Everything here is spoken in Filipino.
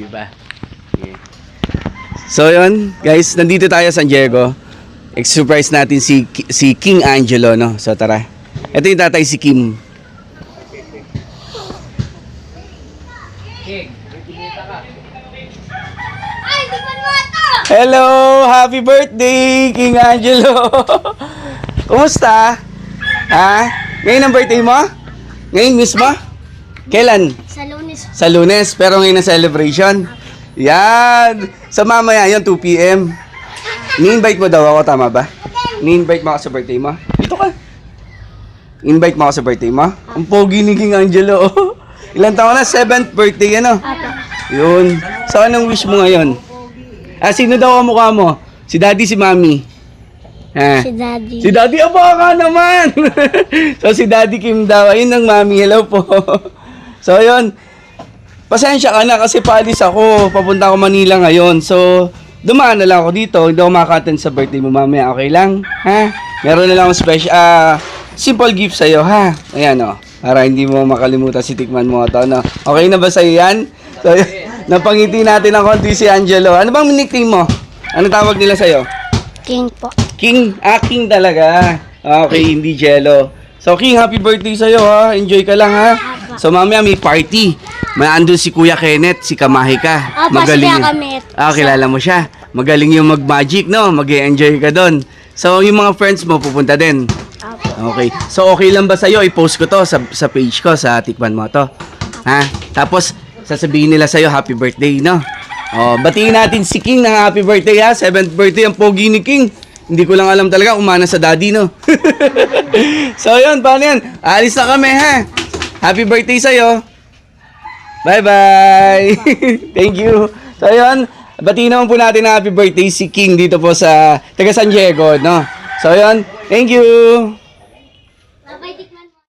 Diba? Okay. So yun, guys, nandito tayo sa San Diego. Surprise natin si King Angelo, no? So tara. Ito yung tatay, si Kim. King, Ay, di ba mo ito? hello! Happy birthday, King Angelo! Kumusta? Ha? Ngayon ang birthday mo? Ngayon mismo? Kailan? Sa Lunes. Sa Lunes, pero ngayon ang celebration. Yan! Sa mamaya yun, 2 p.m. Ni-invite mo daw ako, tama ba? Ni-invite mo ako sa birthday mo? Dito ka. Invite mo ako sa birthday mo? Ang pogi ni King Angelo. Ilan taon na? 7th birthday, ano? Yun. So, anong wish mo ngayon? Ah, sino daw ang mukha mo? Si Daddy, si Mami? Ha? Si Daddy. Si Daddy, aba ka naman! So, si Daddy Kim daw. Ayun ang Mami. Hello po. So, yun. Pasensya ka na kasi paalis ako. Papunta ako Manila ngayon. So, dumaan na lang ako dito. Hindi ako makaka-attend sa birthday mo mamaya. Okay lang? Ha? Meron na lang akong special, simple gift sa'yo, ha? Ayan, o. Para hindi mo makalimutan si tikman mo ito, no? Okay na ba sa'yo yan? So, napangiti natin ng konti si Angelo. Ano bang nickname mo? Ano tawag nila sa'yo? King po. King, King talaga. Okay, hindi Jello. So, King, happy birthday sa'yo, ha? Enjoy ka lang, ha? So, mamaya may party. May andun si Kuya Kenneth, si Kamahika. Magaling siya yun. kami. Kilala mo siya. Magaling yung mag-magic, no? Mag-enjoy ka doon. So, yung mga friends mo, pupunta din. Okay. So, okay lang ba sa'yo? I-post ko to sa page ko, sa Tikman Mo to. Ha? Tapos, sasabihin nila sa'yo, happy birthday, no? Oh, batiin natin si King na happy birthday, ha? 7th birthday ang pogi ni King. Hindi ko lang alam talaga kung mana sa daddy, no? So, yun, paano yan? Alis na kami, ha? Happy birthday sa'yo. Bye-bye. Thank you. So, yun, batiin naman po natin na happy birthday si King dito po sa taga San Diego, no? So, yun, thank you.